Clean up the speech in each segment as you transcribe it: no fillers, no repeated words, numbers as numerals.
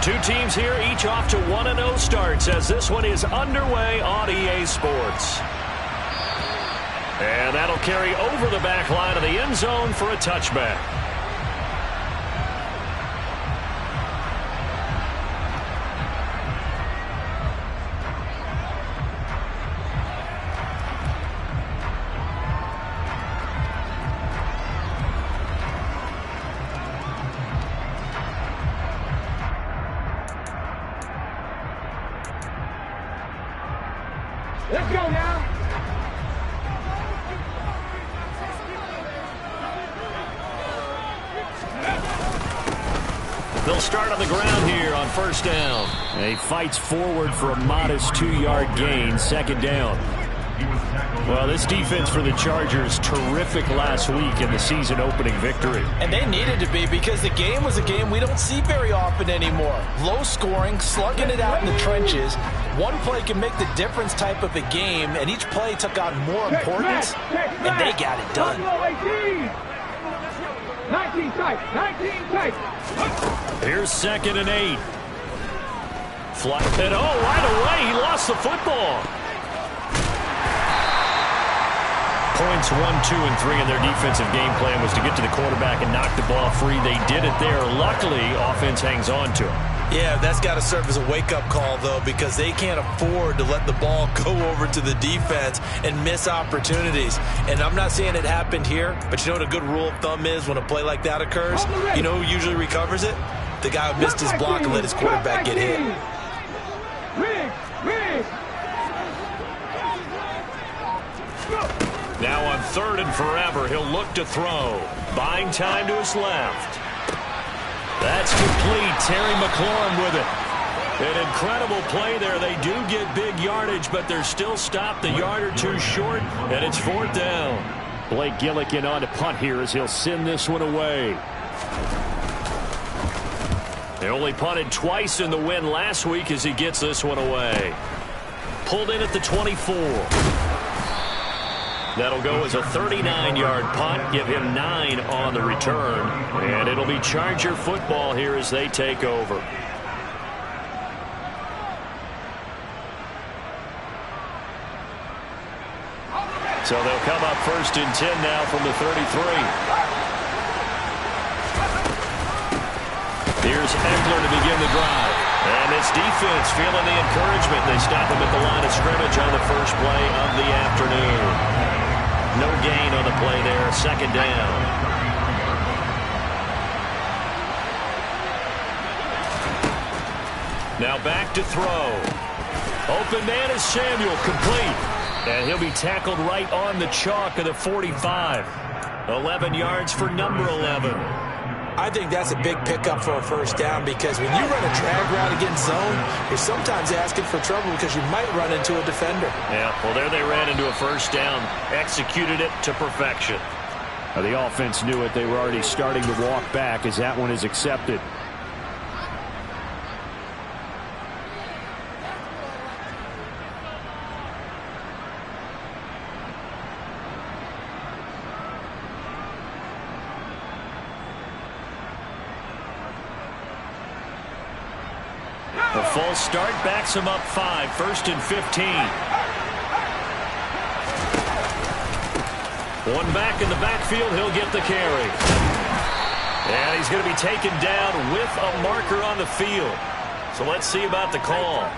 two teams here, each off to 1-0 starts as this one is underway on EA Sports. And that'll carry over the back line of the end zone for a touchback. Let's go now. They'll start on the ground here on first down. He fights forward for a modest 2-yard gain, second down. Well, this defense for the Chargers, terrific last week in the season-opening victory. And they needed to be because the game was a game we don't see very often anymore. Low scoring, slugging it out in the trenches. One play can make the difference type of a game, and each play took on more importance, and they got it done. 19 tight. Here's 2nd and 8. Fly, and right away, he lost the football. Points 1, 2, and 3 in their defensive game plan was to get to the quarterback and knock the ball free. They did it there. Luckily, offense hangs on to it. Yeah, that's got to serve as a wake-up call, though, because they can't afford to let the ball go over to the defense and miss opportunities. And I'm not saying it happened here, but you know what a good rule of thumb is when a play like that occurs? You know who usually recovers it? The guy who missed his block and let his quarterback get hit. Now on 3rd and forever, he'll look to throw. Buying time to his left. That's complete. Terry McLaurin with it. An incredible play there. They do get big yardage, but they're still stopped a yard or two short, and it's 4th down. Blake Gillikin on to punt here as he'll send this one away. They only punted twice in the win last week as he gets this one away. Pulled in at the 24. That'll go as a 39-yard punt, give him 9 on the return, and it'll be Charger football here as they take over. So they'll come up 1st and 10 now from the 33. Here's Eckler to begin the drive. And this defense feeling the encouragement. They stop him at the line of scrimmage on the first play of the afternoon. No gain on the play there, 2nd down. Now back to throw. Open man is Samuel, complete. And he'll be tackled right on the chalk of the 45. 11 yards for number 11. I think that's a big pickup for a first down because when you run a drag route against zone, you're sometimes asking for trouble because you might run into a defender. Yeah, well, there they ran into a first down, executed it to perfection. Now, the offense knew it. They were already starting to walk back as that one is accepted. The false start backs him up 5, 1st and 15. One back in the backfield, he'll get the carry. And he's going to be taken down with a marker on the field. So let's see about the call.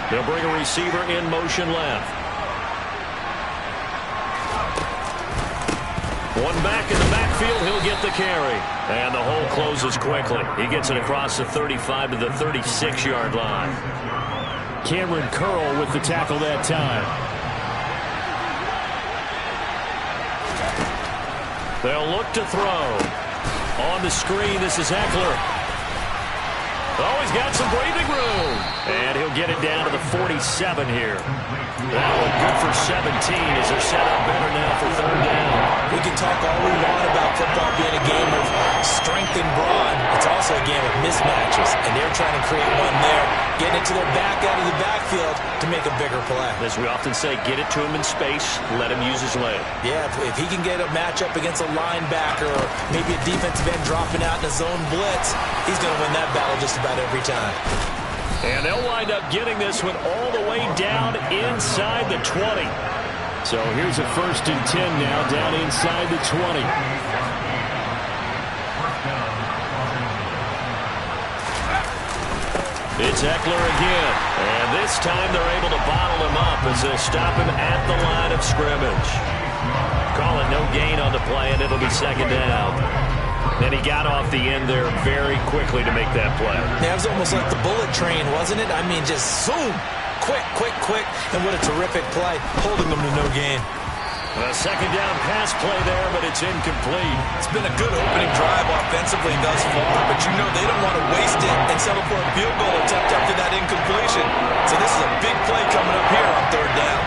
They'll bring a receiver in motion left. One back in the backfield, he'll get the carry. And the hole closes quickly. He gets it across the 35 to the 36-yard line. Cameron Curl with the tackle that time. They'll look to throw. On the screen, this is Eckler. Oh, he's got some breathing room. And he'll get it down to the 47 here. That one good for 17 as they're set up better now for 3rd down. We can talk all we want about football being a game of strength and brawn. It's also a game of mismatches, and they're trying to create one there, getting it to their back out of the backfield to make a bigger play. As we often say, get it to him in space, let him use his leg. Yeah, if he can get a matchup against a linebacker or maybe a defensive end dropping out in a zone blitz, he's going to win that battle just about every time. And they'll wind up getting this one all the way down inside the 20. So here's a 1st and 10 now down inside the 20. It's Eckler again. And this time they're able to bottle him up as they stop him at the line of scrimmage. Call it no gain on the play, and it'll be 2nd down. And he got off the end there very quickly to make that play. Yeah, it was almost like the bullet train, wasn't it? I mean, just zoom. Quick, quick, quick. And what a terrific play, holding them to no gain. A 2nd down pass play there, but it's incomplete. It's been a good opening drive offensively thus far, but you know they don't want to waste it and settle for a field goal attempt after that incompletion. So this is a big play coming up here on 3rd down.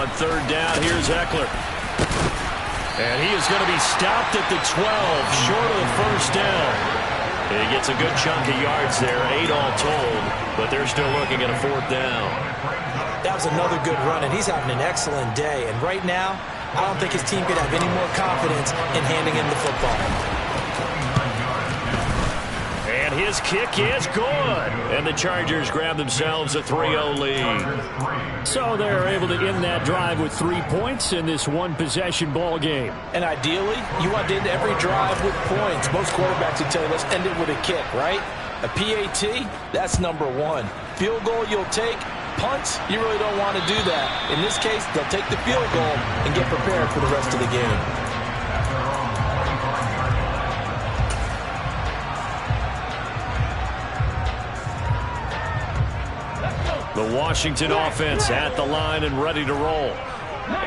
On 3rd down, here's Eckler. And he is going to be stopped at the 12, short of the 1st down. He gets a good chunk of yards there, 8 all told, but they're still looking at a 4th down. That was another good run, and he's having an excellent day. And right now, I don't think his team could have any more confidence in handing him the football. And his kick is good. And the Chargers grab themselves a 3-0 lead. So they're able to end that drive with 3 points in this one-possession ball game. And ideally, you want to end every drive with points. Most quarterbacks would tell you, let's end it with a kick, right? A PAT, that's number 1. Field goal you'll take. Punts, you really don't want to do that. In this case, they'll take the field goal and get prepared for the rest of the game. The Washington offense at the line and ready to roll.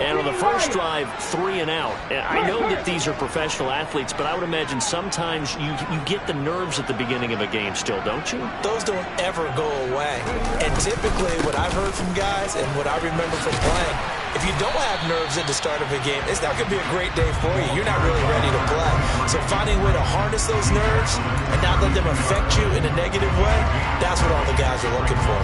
And on the first drive, 3 and out. I know that these are professional athletes, but I would imagine sometimes you get the nerves at the beginning of a game still, don't you? Those don't ever go away. And typically what I've heard from guys and what I remember from playing, if you don't have nerves at the start of a game, it's not going to be a great day for you. You're not really ready to play. So finding a way to harness those nerves and not let them affect you in a negative way, that's what all the guys are looking for.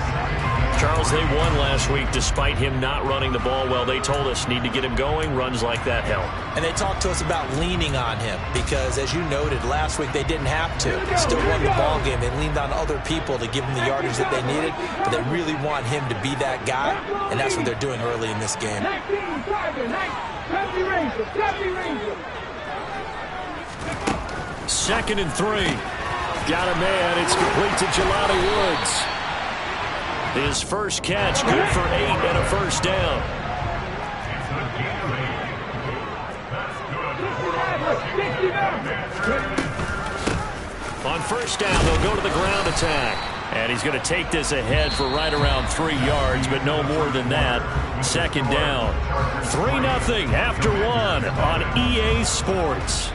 Charles, they won last week despite him not running the ball well. They told us need to get him going. Runs like that help. And they talked to us about leaning on him because, as you noted, last week they didn't have to. Still won the ball game. They leaned on other people to give them the yardage that they needed, but they really want him to be that guy, and that's what they're doing early in this game. 2nd and 3. Got a man. It's complete to Jelani Woods. His first catch, good for 8 and a 1st down. On 1st down, they'll go to the ground attack. And he's going to take this ahead for right around 3 yards, but no more than that. 2nd down. 3-0 after 1 on EA Sports.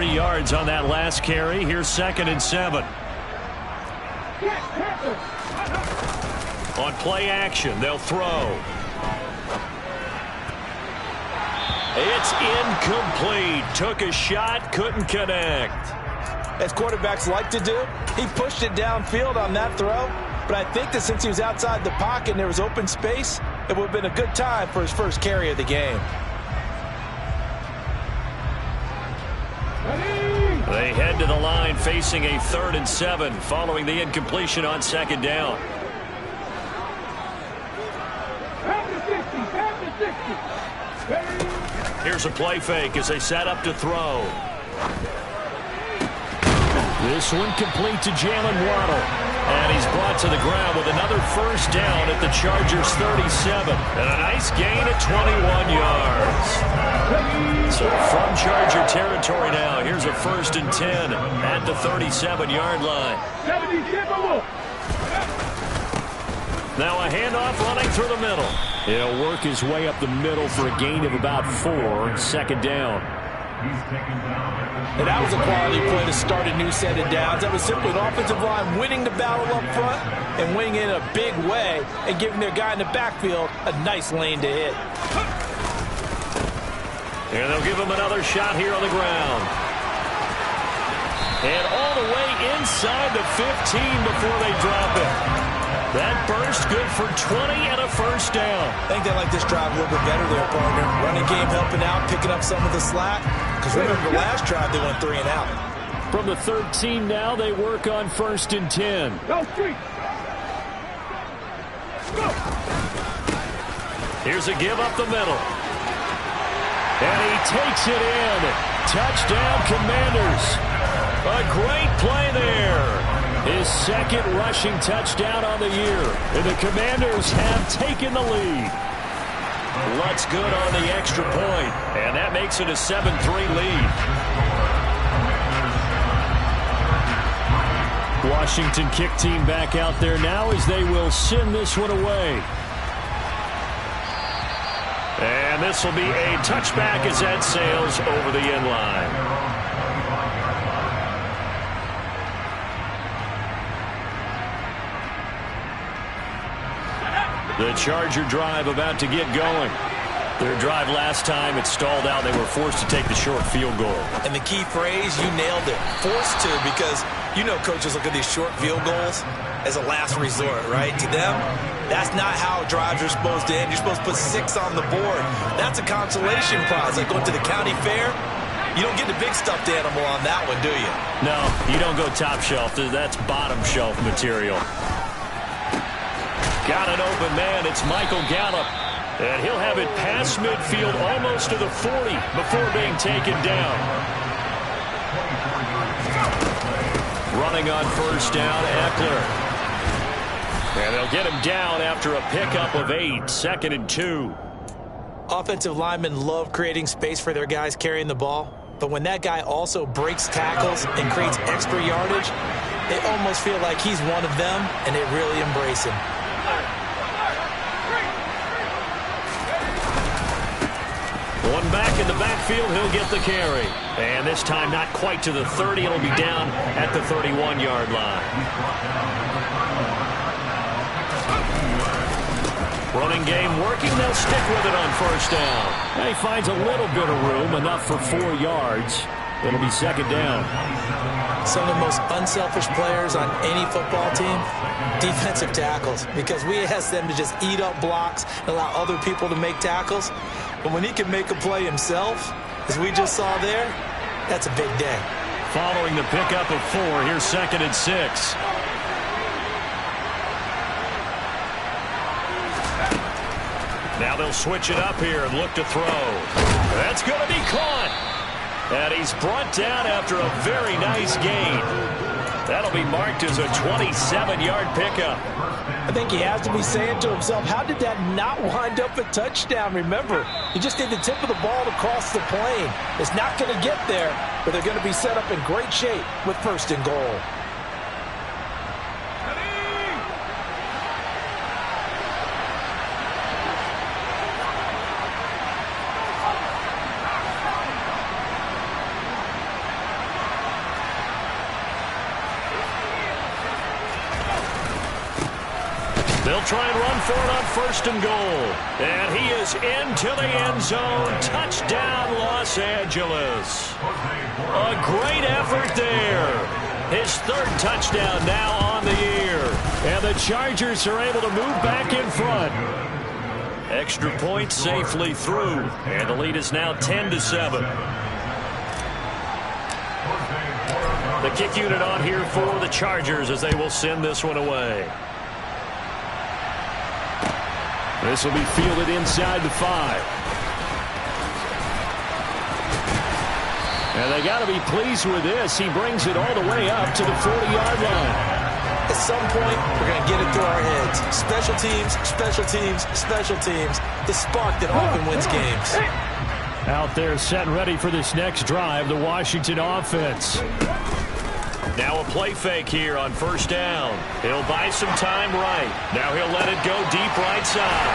Yards on that last carry. Here's 2nd and 7. On play action, they'll throw. It's incomplete. Took a shot, couldn't connect. As quarterbacks like to do, he pushed it downfield on that throw, but I think that since he was outside the pocket and there was open space, it would have been a good time for his first carry of the game. They head to the line facing a 3rd and 7 following the incompletion on 2nd down. Here's a play fake as they set up to throw. This one complete to Jalen Waddle. And he's brought to the ground with another 1st down at the Chargers 37. And a nice gain at 21 yards. So from Charger territory now, here's a 1st and 10 at the 37-yard line. Now a handoff running through the middle. He'll work his way up the middle for a gain of about 4. Second down. And that was a quality play to start a new set of downs. That was simply an offensive line winning the battle up front and winning in a big way and giving their guy in the backfield a nice lane to hit. And they'll give him another shot here on the ground. And all the way inside the 15 before they drop it. That burst good for 20 and a first down. I think they like this drive a little bit better there, partner. Running game helping out, picking up some of the slack. Because remember, the last drive they went 3 and out. From the 13 now, they work on 1st and 10. Go street. Go. Here's a give up the middle. And he takes it in. Touchdown, Commanders. A great play there. His second rushing touchdown on the year. And the Commanders have taken the lead. Lutz good on the extra point. And that makes it a 7-3 lead. Washington kick team back out there now as they will send this one away. And this will be a touchback as that sails over the end line. The Charger drive about to get going. Their drive last time, it stalled out. They were forced to take the short field goal. And the key phrase, you nailed it. Forced to, because you know coaches look at these short field goals as a last resort, right? To them, that's not how drives are supposed to end. You're supposed to put 6 on the board. That's a consolation prize. Like going to the county fair, you don't get the big stuffed animal on that one, do you? No, you don't go top shelf. That's bottom shelf material. Got an open man. It's Michael Gallup. And he'll have it past midfield almost to the 40 before being taken down. Running on 1st down, Eckler. And they'll get him down after a pickup of 8. 2nd and 2. Offensive linemen love creating space for their guys carrying the ball. But when that guy also breaks tackles and creates extra yardage, they almost feel like he's one of them, and they really embrace him. One back in the backfield, he'll get the carry. And this time not quite to the 30. It'll be down at the 31-yard line. Running game working. They'll stick with it on 1st down. And he finds a little bit of room, enough for 4 yards. It'll be 2nd down. Some of the most unselfish players on any football team, defensive tackles, because we ask them to just eat up blocks and allow other people to make tackles. But when he can make a play himself, as we just saw there, that's a big day. Following the pickup of 4, here's 2nd and 6. Now they'll switch it up here and look to throw. That's going to be caught. And he's brought down after a very nice gain. That'll be marked as a 27-yard pickup. I think he has to be saying to himself, how did that not wind up a touchdown? Remember, he just did the tip of the ball to cross the plane. It's not going to get there, but they're going to be set up in great shape with 1st and goal. They'll try and run for it on 1st and goal. And he is into the end zone. Touchdown, Los Angeles. A great effort there. His 3rd touchdown now on the year. And the Chargers are able to move back in front. Extra point safely through. And the lead is now 10-7. The kick unit on here for the Chargers as they will send this one away. This will be fielded inside the 5. And they got to be pleased with this. He brings it all the way up to the 40-yard line. At some point, we're going to get it through our heads. Special teams, special teams, special teams. The spark that often wins games. Out there set and ready for this next drive, the Washington offense. Now a play fake here on first down. He'll buy some time right. Now he'll let it go deep right side.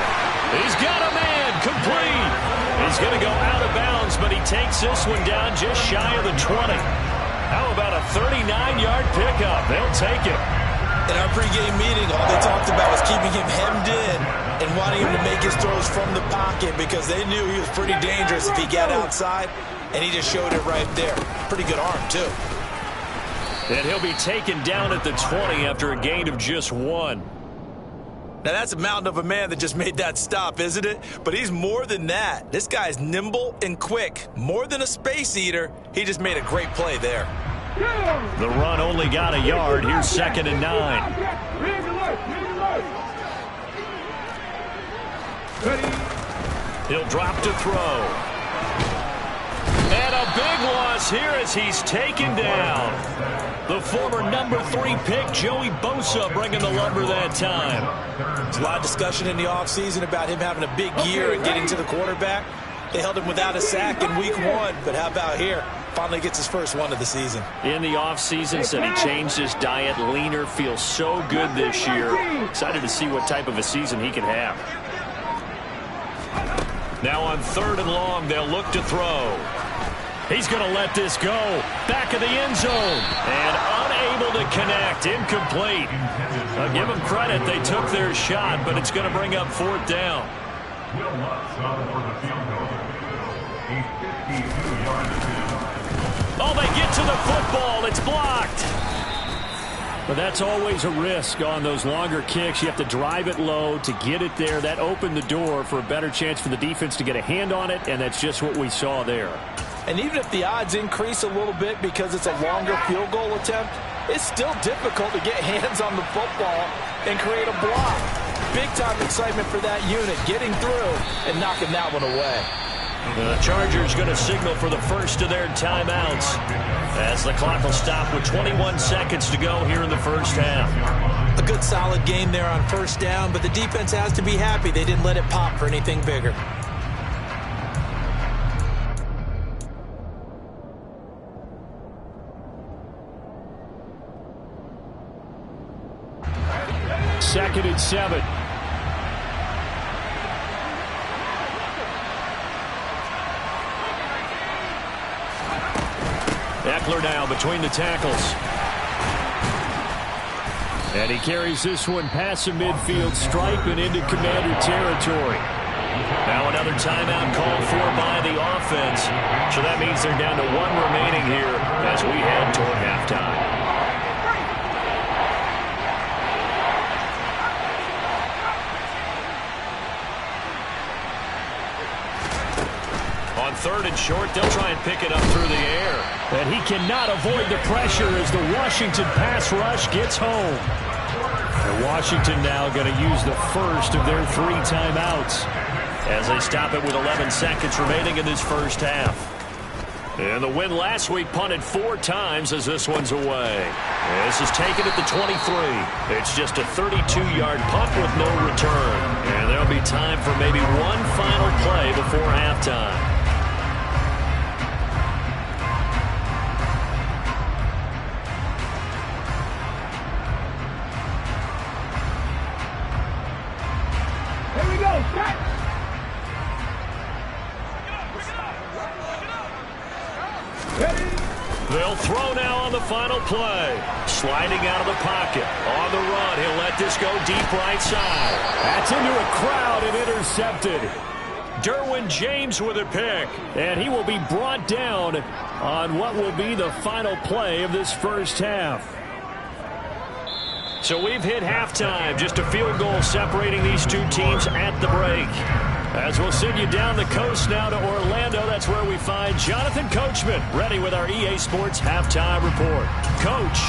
He's got a man, complete. He's going to go out of bounds, but he takes this one down just shy of the 20. How about a 39-yard pickup? They'll take it. In our pregame meeting, all they talked about was keeping him hemmed in and wanting him to make his throws from the pocket because they knew he was pretty dangerous if he got outside, and he just showed it right there. Pretty good arm, too. And he'll be taken down at the 20 after a gain of just 1. Now, that's a mountain of a man that just made that stop, isn't it? But he's more than that. This guy's nimble and quick. More than a space eater, he just made a great play there. The run only got a yard. Here's 2nd and 9. He'll drop to throw. And a big loss here as he's taken down. The former number 3 pick, Joey Bosa, bringing the lumber that time. There's a lot of discussion in the offseason about him having a big year and getting to the quarterback. They held him without a sack in week 1, but how about here? Finally gets his first one of the season. In the offseason, said he changed his diet, leaner, feels so good this year. Excited to see what type of a season he can have. Now on 3rd and long, they'll look to throw. He's going to let this go. Back of the end zone. And unable to connect. Incomplete. I'll give them credit. They took their shot, but it's going to bring up 4th down. Oh, they get to the football. It's blocked. But that's always a risk on those longer kicks. You have to drive it low to get it there. That opened the door for a better chance for the defense to get a hand on it, and that's just what we saw there. And even if the odds increase a little bit because it's a longer field goal attempt, it's still difficult to get hands on the football and create a block. Big-time excitement for that unit, getting through and knocking that one away. The Chargers going to signal for the first of their timeouts as the clock will stop with 21 seconds to go here in the first half. A good solid game there on first down, but the defense has to be happy they didn't let it pop for anything bigger. Second and 7. Eckler now between the tackles. And he carries this one past the midfield stripe and into Commander territory. Now another timeout called for by the offense. So that means they're down to 1 remaining here as we head toward halftime. On 3rd and short, they'll try and pick it up through the air. And he cannot avoid the pressure as the Washington pass rush gets home. And Washington now going to use the first of their 3 timeouts as they stop it with 11 seconds remaining in this first half. And the win last week punted 4 times as this one's away. This is taken at the 23. It's just a 32-yard punt with no return. And there'll be time for maybe one final play before halftime. They'll throw now on the final play. Sliding out of the pocket. On the run, he'll let this go deep right side. That's into a crowd and intercepted. Derwin James with a pick. And he will be brought down on what will be the final play of this first half. So we've hit halftime. Just a field goal separating these two teams at the break. As we'll send you down the coast now to Orlando, that's where we find Jonathan Coachman, ready with our EA Sports Halftime Report. Coach.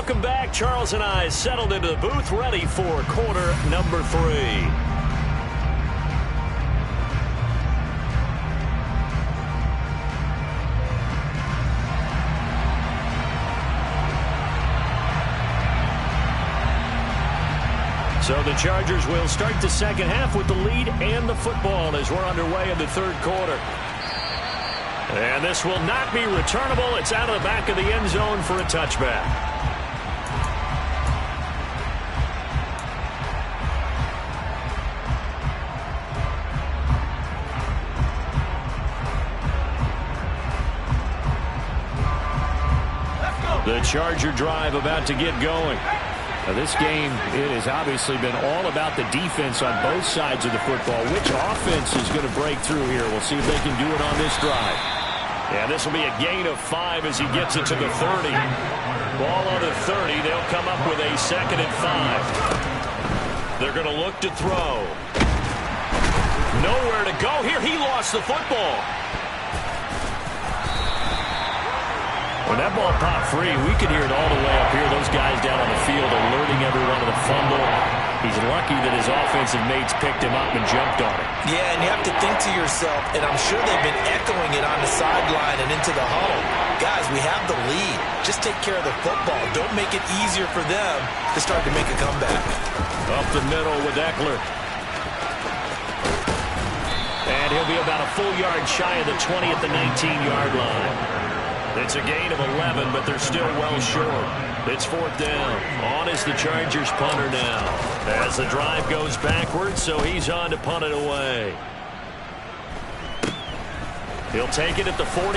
Welcome back. Charles and I settled into the booth, ready for quarter number 3. So the Chargers will start the second half with the lead and the football as we're underway in the third quarter. And this will not be returnable. It's out of the back of the end zone for a touchback. The Charger drive about to get going. Now this game, it has obviously been all about the defense on both sides of the football. Which offense is going to break through here? We'll see if they can do it on this drive. Yeah, this will be a gain of 5 as he gets it to the 30. Ball on the 30. They'll come up with a 2nd and 5. They're going to look to throw. Nowhere to go here. He lost the football. When that ball popped free, we could hear it all the way up here. Those guys down on the field alerting everyone of the fumble. He's lucky that his offensive mates picked him up and jumped on it. Yeah, and you have to think to yourself, and I'm sure they've been echoing it on the sideline and into the huddle. Guys, we have the lead. Just take care of the football. Don't make it easier for them to start to make a comeback. Up the middle with Eckler. And he'll be about a full yard shy of the 20 at the 19-yard line. It's a gain of 11, but they're still well short. It's 4th down. On is the Chargers punter now. As the drive goes backwards, so he's on to punt it away. He'll take it at the 42.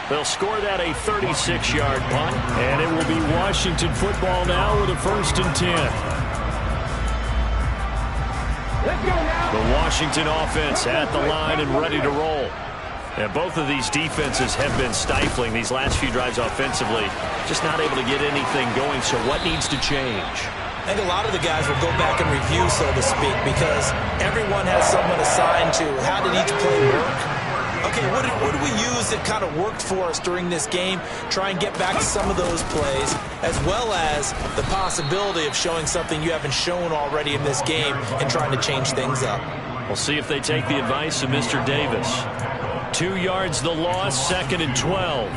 They'll score that a 36-yard punt. And it will be Washington football now with a 1st and 10. Let's go now. The Washington offense at the line and ready to roll. And both of these defenses have been stifling these last few drives offensively. Just not able to get anything going, so what needs to change? I think a lot of the guys will go back and review, so to speak, because everyone has someone assigned to how did each play work. Okay, what did we use that kind of worked for us during this game? Try and get back to some of those plays, as well as the possibility of showing something you haven't shown already in this game and trying to change things up. We'll see if they take the advice of Mr. Davis. 2 yards the loss, 2nd and 12.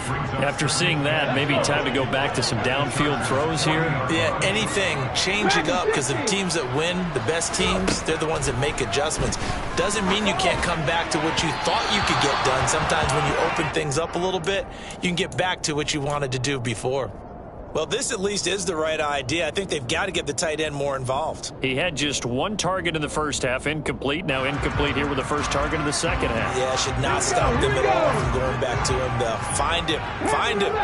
After seeing that, maybe time to go back to some downfield throws here. Yeah, anything, changing up, because the teams that win, the best teams, they're the ones that make adjustments. Doesn't mean you can't come back to what you thought you could get done. Sometimes when you open things up a little bit, you can get back to what you wanted to do before. Well, this at least is the right idea. I think they've got to get the tight end more involved. He had just 1 target in the first half, incomplete. Now incomplete here with the first target in the second half. Yeah, should not stop them at all from going back to him. Find him. Find him.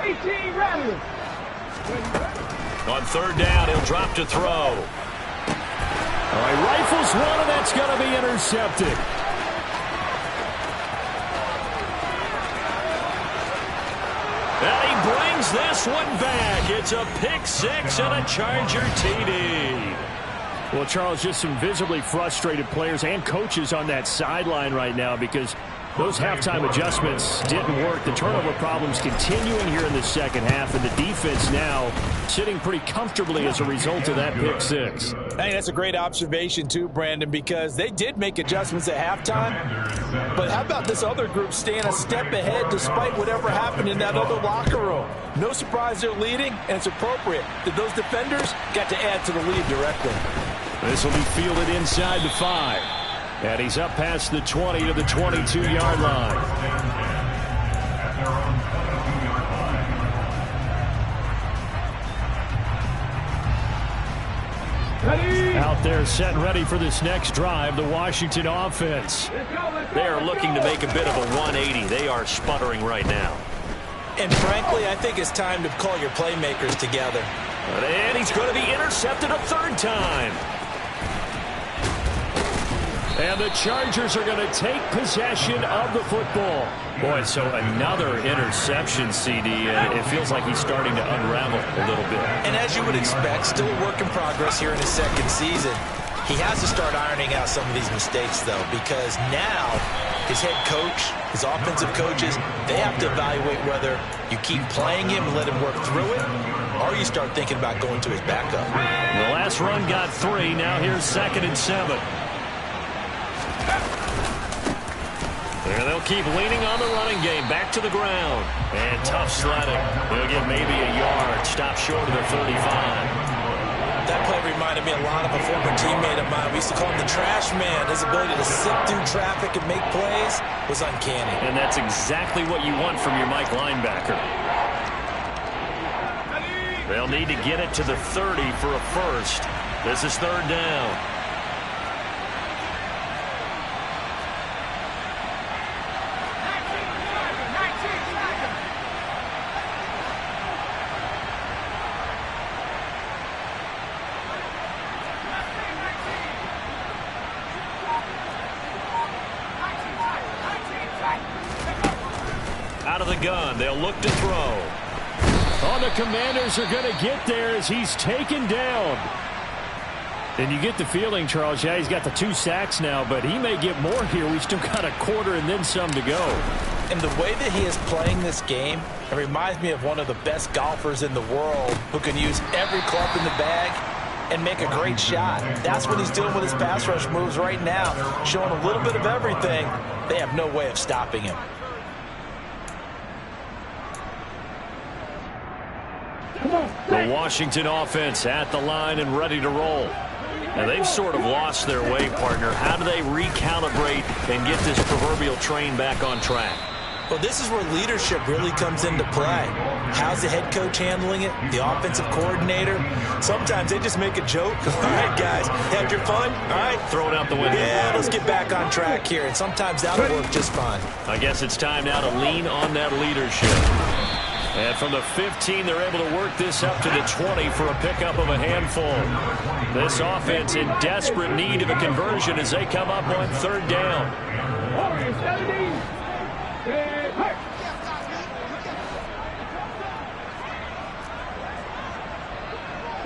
18 rattlers. On 3rd down, he'll drop to throw. All right, rifles one, and that's going to be intercepted. And he brings this one back. It's a pick 6 and a Charger TD. Well, Charles, just some visibly frustrated players and coaches on that sideline right now because those halftime adjustments didn't work. The turnover problems continuing here in the second half, and the defense now sitting pretty comfortably as a result of that pick 6. I think that's a great observation too, Brandon, because they did make adjustments at halftime. But how about this other group staying a step ahead despite whatever happened in that other locker room? No surprise they're leading, and it's appropriate that those defenders got to add to the lead directly. This will be fielded inside the 5. And he's up past the 20 to the 22-yard line. Ready. Out there set and ready for this next drive, the Washington offense. They are looking to make a bit of a 180. They are sputtering right now. And frankly, I think it's time to call your playmakers together. And he's going to be intercepted a 3rd time. And the Chargers are going to take possession of the football. Boy, so another interception, CD, and it feels like he's starting to unravel a little bit. And as you would expect, still a work in progress here in his second season. He has to start ironing out some of these mistakes, though, because now his head coach, his offensive coaches, they have to evaluate whether you keep playing him and let him work through it, or you start thinking about going to his backup. The last run got 3. Now here's 2nd and 7. And they'll keep leaning on the running game. Back to the ground. And tough sledding. They'll get maybe a yard. Stop short of the 35. That play reminded me a lot of a former teammate of mine. We used to call him the trash man. His ability to sift through traffic and make plays was uncanny. And that's exactly what you want from your Mike linebacker. They'll need to get it to the 30 for a first. This is 3rd down. Out of the gun, they'll look to throw. Oh, the Commanders are going to get there as he's taken down. And you get the feeling, Charles, yeah, he's got the 2 sacks now, but he may get more here. We've still got a quarter and then some to go. And the way that he is playing this game, it reminds me of one of the best golfers in the world who can use every club in the bag and make a great shot. That's what he's doing with his pass rush moves right now, showing a little bit of everything. They have no way of stopping him. The Washington offense at the line and ready to roll. And they've sort of lost their way, partner. How do they recalibrate and get this proverbial train back on track? Well, this is where leadership really comes into play. How's the head coach handling it? The offensive coordinator? Sometimes they just make a joke. All right, guys, had your fun? All right. Throw it out the window. Yeah, let's get back on track here. And sometimes that'll work just fine. I guess it's time now to lean on that leadership. And from the 15, they're able to work this up to the 20 for a pickup of a handful. This offense in desperate need of a conversion as they come up on 3rd down.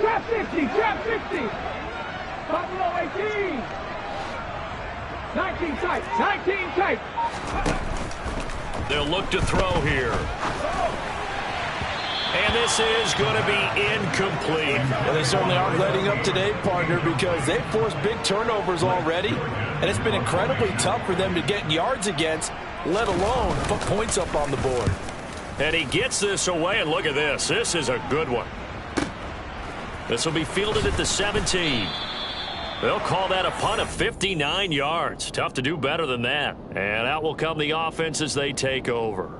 Trap 60, trap 60. Buffalo 18. 19 tight, 19 tight. They'll look to throw here. And this is going to be incomplete. Well, they certainly aren't letting up today, partner, because they've forced big turnovers already, and it's been incredibly tough for them to get yards against, let alone put points up on the board. And he gets this away, and look at this. This is a good one. This will be fielded at the 17. They'll call that a punt of 59 yards. Tough to do better than that. And out will come the offense as they take over.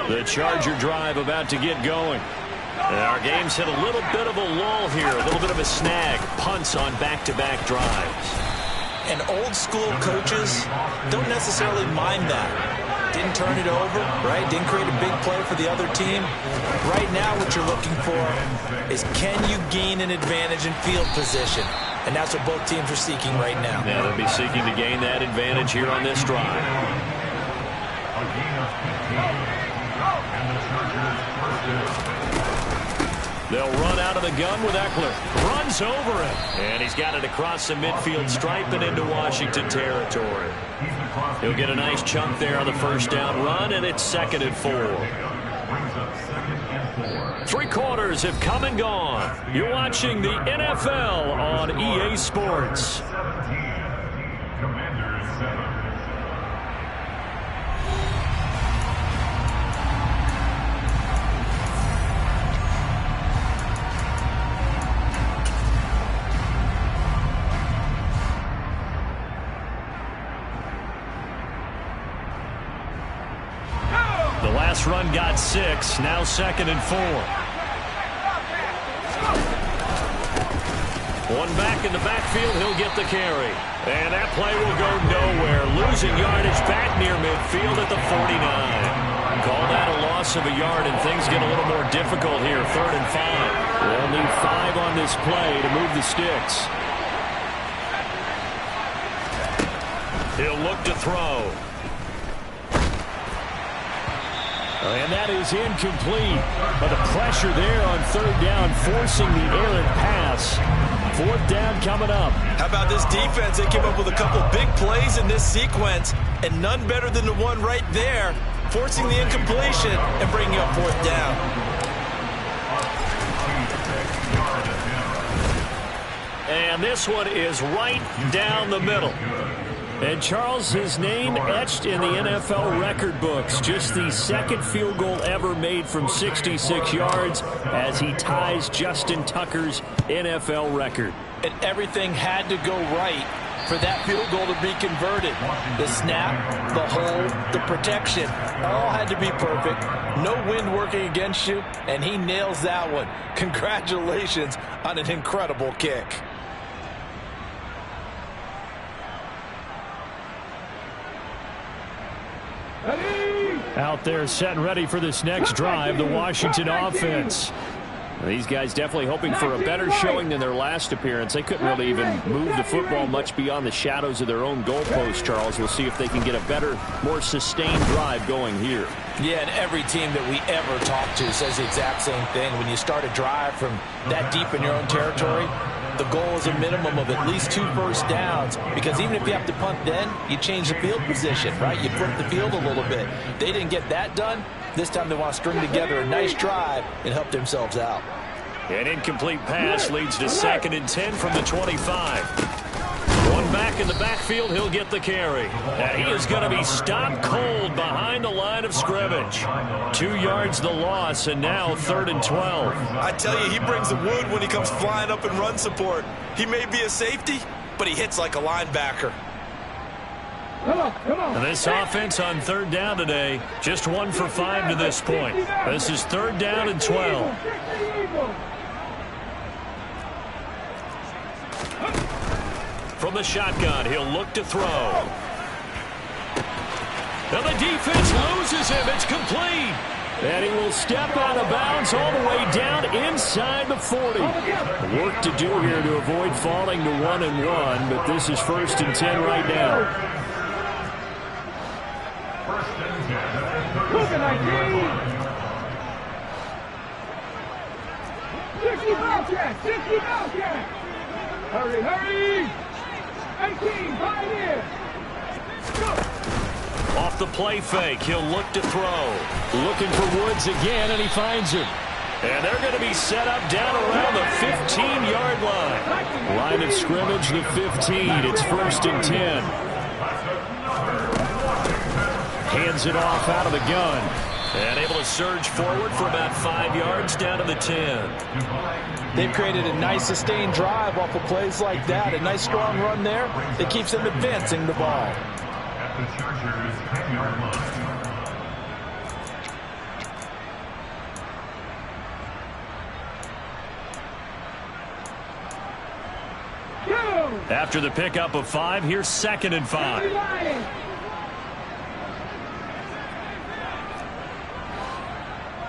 The Charger drive about to get going. And our game's hit a little bit of a lull here, a little bit of a snag. Punts on back-to-back drives. And old school coaches don't necessarily mind that. Didn't turn it over, right? Didn't create a big play for the other team. Right now what you're looking for is can you gain an advantage in field position? And that's what both teams are seeking right now. Yeah, they'll be seeking to gain that advantage here on this drive. They'll run out of the gun with Eckler. Runs over him. And he's got it across the midfield stripe and into Washington territory. He'll get a nice chunk there on the 1st down run, and it's 2nd and 4. 3 quarters have come and gone. You're watching the NFL on EA Sports. The last run got 6, now 2nd and 4. One back in the backfield, he'll get the carry. And that play will go nowhere. Losing yardage back near midfield at the 49. Call that a loss of a yard, and things get a little more difficult here. 3rd and 5. They'll need 5 on this play to move the sticks. He'll look to throw. And that is incomplete. But the pressure there on third down, forcing the errant pass. Fourth down coming up. How about this defense? They came up with a couple big plays in this sequence, and none better than the one right there, forcing the incompletion and bringing up fourth down. And this one is right down the middle. And Charles, his name etched in the NFL record books. Just the second field goal ever made from 66 yards as he ties Justin Tucker's NFL record. And everything had to go right for that field goal to be converted. The snap, the hold, the protection, all had to be perfect. No wind working against you, and he nails that one. Congratulations on an incredible kick. Out there set and ready for this next drive, the Washington offense. These guys definitely hoping for a better showing than their last appearance. They couldn't really even move the football much beyond the shadows of their own goalpost, Charles. We'll see if they can get a better, more sustained drive going here. Yeah, and every team that we ever talk to says the exact same thing. When you start a drive from that deep in your own territory, the goal is a minimum of at least 2 first downs, because even if you have to punt then, you change the field position, right? You flip the field a little bit. They didn't get that done. This time they want to string together a nice drive and help themselves out. An incomplete pass leads to 2nd and 10 from the 25. One back in the backfield, he'll get the carry. And he is going to be stopped cold behind the line of scrimmage. 2 yards the loss, and now 3rd and 12. I tell you, he brings the wood when he comes flying up in run support. He may be a safety, but he hits like a linebacker. And this offense on 3rd down today, just 1 for 5 to this point. This is 3rd down and 12. From the shotgun, he'll look to throw. Now the defense loses him. It's complete. And he will step out of bounds all the way down inside the 40. Work to do here to avoid falling to 1-1, but this is 1st and 10 right now. 60 Bobcat! Hurry, hurry! 18, 5 here! Go! Off the play fake, he'll look to throw. Looking for Woods again, and he finds him. And they're going to be set up down around the 15-yard line. Line of scrimmage, the 15. It's 1st and 10. Hands it off out of the gun. And able to surge forward for about 5 yards down to the 10. They've created a nice sustained drive off of plays like that. A nice strong run there that keeps them advancing the ball. After the pickup of 5, here's 2nd and 5.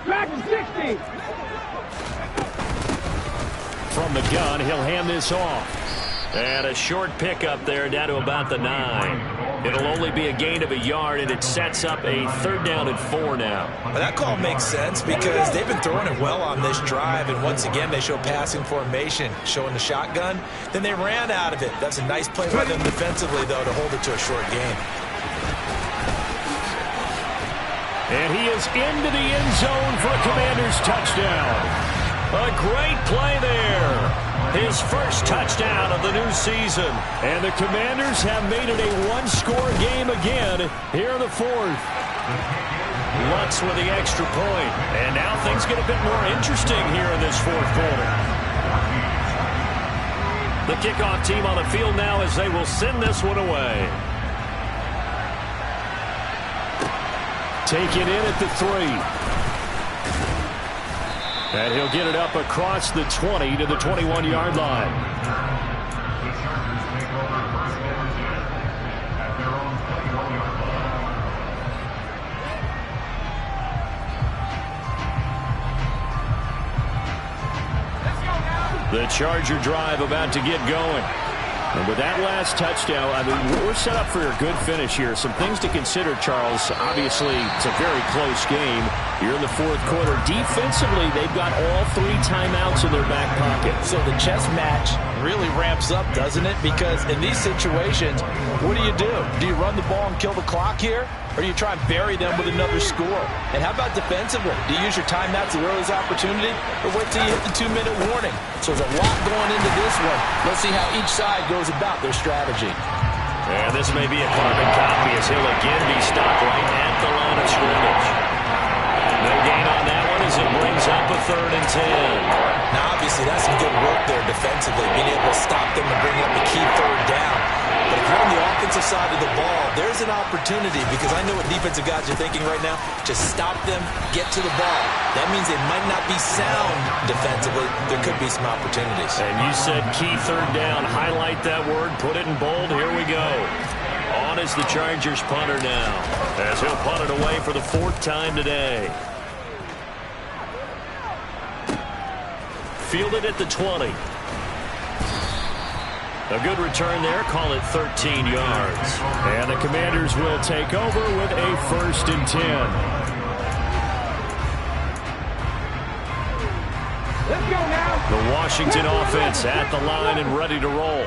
Back to 60. From the gun, he'll hand this off. And a short pickup there down to about the 9. It'll only be a gain of a yard, and it sets up a 3rd down and 4 now. Well, that call makes sense because they've been throwing it well on this drive, and once again they show passing formation, showing the shotgun. Then they ran out of it. That's a nice play by them defensively, though, to hold it to a short gain. And he is into the end zone for a Commanders touchdown. A great play there. His first touchdown of the new season. And the Commanders have made it a one-score game again here in the 4th. Lutz with the extra point. And now things get a bit more interesting here in this 4th quarter. The kickoff team on the field now as they will send this one away. Taken in at the 3. And he'll get it up across the 20 to the 21-yard line. The Charger drive about to get going. And with that last touchdown, I mean, we're set up for a good finish here. Some things to consider, Charles. Obviously, it's a very close game. You're in the fourth quarter. Defensively, they've got all 3 timeouts in their back pocket. So the chess match really ramps up, doesn't it? Because in these situations, what do? Do you run the ball and kill the clock here? Or do you try and bury them with another score? And how about defensively? Do you use your timeouts at earliest opportunity? Or wait till you hit the 2-minute warning? So there's a lot going into this one. Let's see how each side goes about their strategy. And this may be a carbon copy as he'll again be stopped right at the line of scrimmage. No gain on that one as it brings up a 3rd and 10. Now, obviously, that's some good work there defensively, being able to stop them and bring up the key 3rd down. But if you're on the offensive side of the ball, there's an opportunity, because I know what defensive guys are thinking right now. Just stop them, get to the ball. That means they might not be sound defensively. There could be some opportunities. And you said key 3rd down. Highlight that word, put it in bold. Here we go. On is the Chargers punter now, as he'll punt it away for the 4th time today. Fielded at the 20. A good return there. Call it 13 yards. And the Commanders will take over with a 1st and 10. Let's go now. The Washington offense at the line and ready to roll.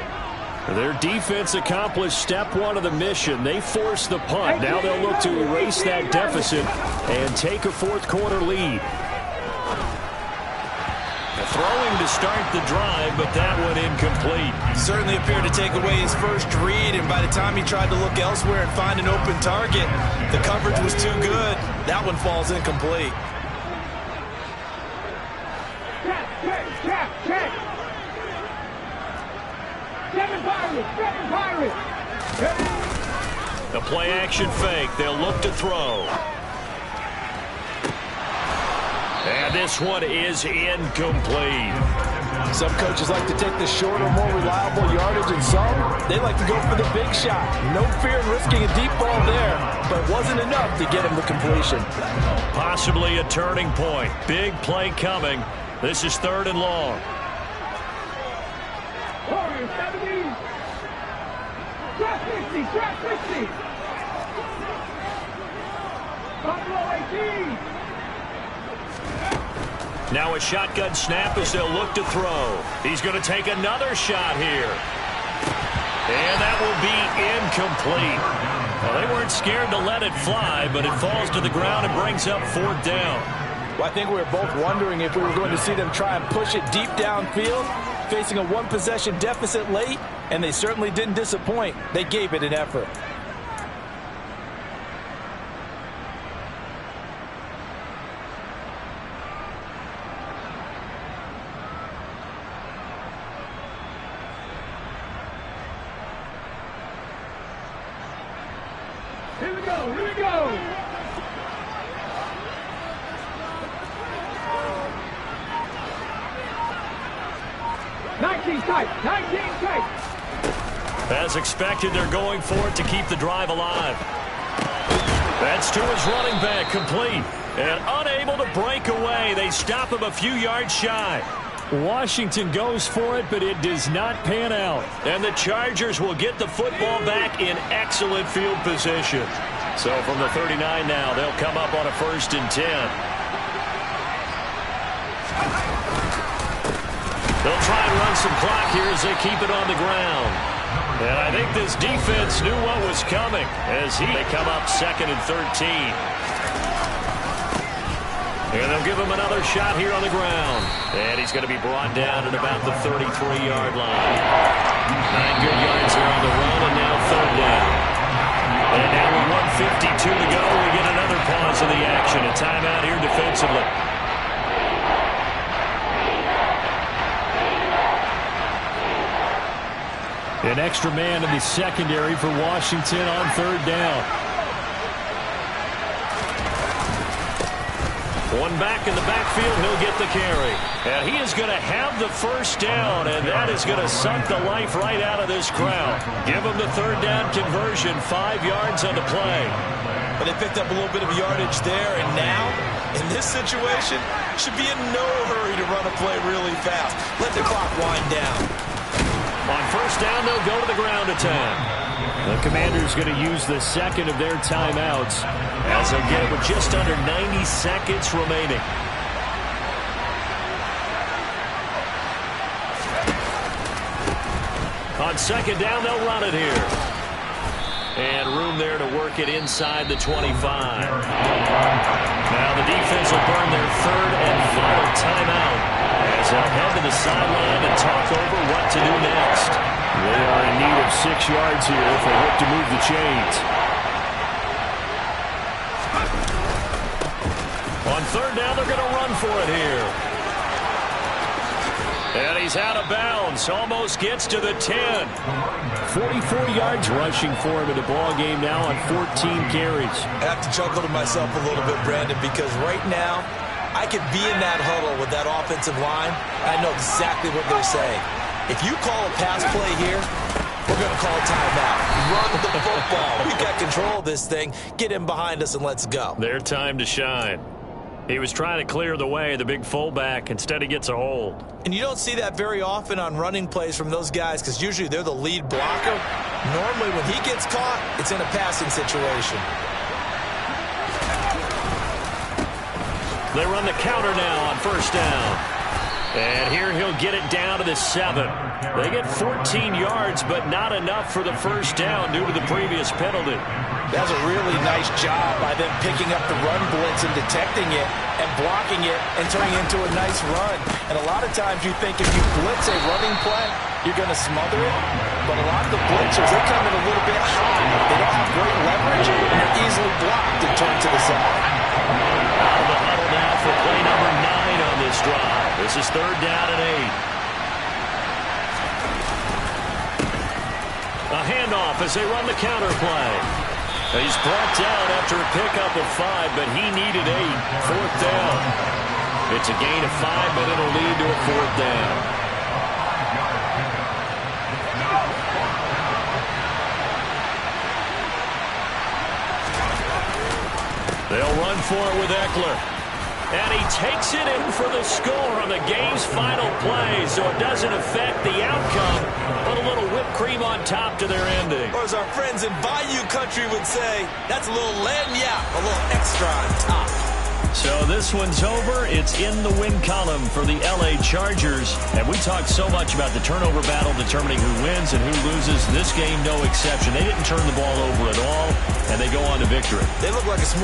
Their defense accomplished step 1 of the mission. They forced the punt. Now they'll look to erase that deficit and take a 4th quarter lead. Throwing to start the drive, but that one incomplete. Certainly appeared to take away his first read, and by the time he tried to look elsewhere and find an open target, the coverage was too good. That one falls incomplete. Check. 7 Pirates. The play action fake. They'll look to throw. And this one is incomplete. Some coaches like to take the shorter, more reliable yardage, and some, they like to go for the big shot. No fear in risking a deep ball there, but it wasn't enough to get him the completion. Possibly a turning point. Big play coming. This is 3rd and long. Warriors 70. Trap 60. Buffalo 18. Now a shotgun snap as they'll look to throw. He's going to take another shot here. And that will be incomplete. Well, they weren't scared to let it fly, but it falls to the ground and brings up 4th down. Well, I think we were both wondering if we were going to see them try and push it deep downfield, facing a 1-possession deficit late, and they certainly didn't disappoint. They gave it an effort. Here we go. 19 tight. As expected, they're going for it to keep the drive alive. That's to his running back, complete. And unable to break away. They stop him a few yards shy. Washington goes for it, but it does not pan out. And the Chargers will get the football back in excellent field position. So from the 39 now, they'll come up on a 1st and 10. They'll try and run some clock here as they keep it on the ground. And I think this defense knew what was coming as they come up 2nd and 13. And they'll give him another shot here on the ground. And he's going to be brought down at about the 33-yard line. 9 good yards here on the run, and now 3rd down. And now with 1:52 to go, we get another pause in the action. A timeout here defensively. An extra man in the secondary for Washington on 3rd down. One back in the backfield, he'll get the carry. And he is going to have the 1st down, and that is going to suck the life right out of this crowd. Give him the 3rd down conversion, 5 yards on the play. But they picked up a little bit of yardage there, and now, in this situation, should be in no hurry to run a play really fast. Let the clock wind down. On first down, they'll go to the ground attack. The Commanders going to use the second of their timeouts as they'll get it with just under 90 seconds remaining. On second down, they'll run it here. And room there to work it inside the 25. Now the defense will burn their third and final timeout as they'll head to the sideline and talk over what to do next. They are in need of 6 yards here if they hope to move the chains. On third down, they're going to run for it here. And he's out of bounds. Almost gets to the 10. 44 yards rushing for him in the ball game now on 14 carries. I have to chuckle to myself a little bit, Brandon, because right now I could be in that huddle with that offensive line. I know exactly what they're saying. If you call a pass play here, we're going to call a timeout. Run the football. We've got control of this thing. Get in behind us and let's go. Their time to shine. He was trying to clear the way, the big fullback. Instead, he gets a hold. And you don't see that very often on running plays from those guys because usually they're the lead blocker. Normally, when he gets caught, it's in a passing situation. They run the counter now on first down. And here he'll get it down to the 7. They get 14 yards, but not enough for the first down due to the previous penalty. That's a really nice job by them picking up the run blitz and detecting it and blocking it and turning it into a nice run. And a lot of times you think if you blitz a running play, you're going to smother it. But a lot of the blitzers, they come in a little bit high. They don't have great leverage, and they're easily blocked and turned to the side. Out of the huddle now for play number 9 on this drive. This is third down and 8. A handoff as they run the counter play. He's brought down after a pickup of 5, but he needed 8. Fourth down. It's a gain of 5, but it'll lead to a fourth down. They'll run for it with Eckler. And he takes it in for the score on the game's final play, so it doesn't affect the outcome, but a little whipped cream on top to their ending. Or as our friends in Bayou Country would say, that's a little lagniappe, a little extra on top. So this one's over. It's in the win column for the LA Chargers. And we talked so much about the turnover battle determining who wins and who loses. This game, no exception. They didn't turn the ball over at all, and they go on to victory. They look like a smooth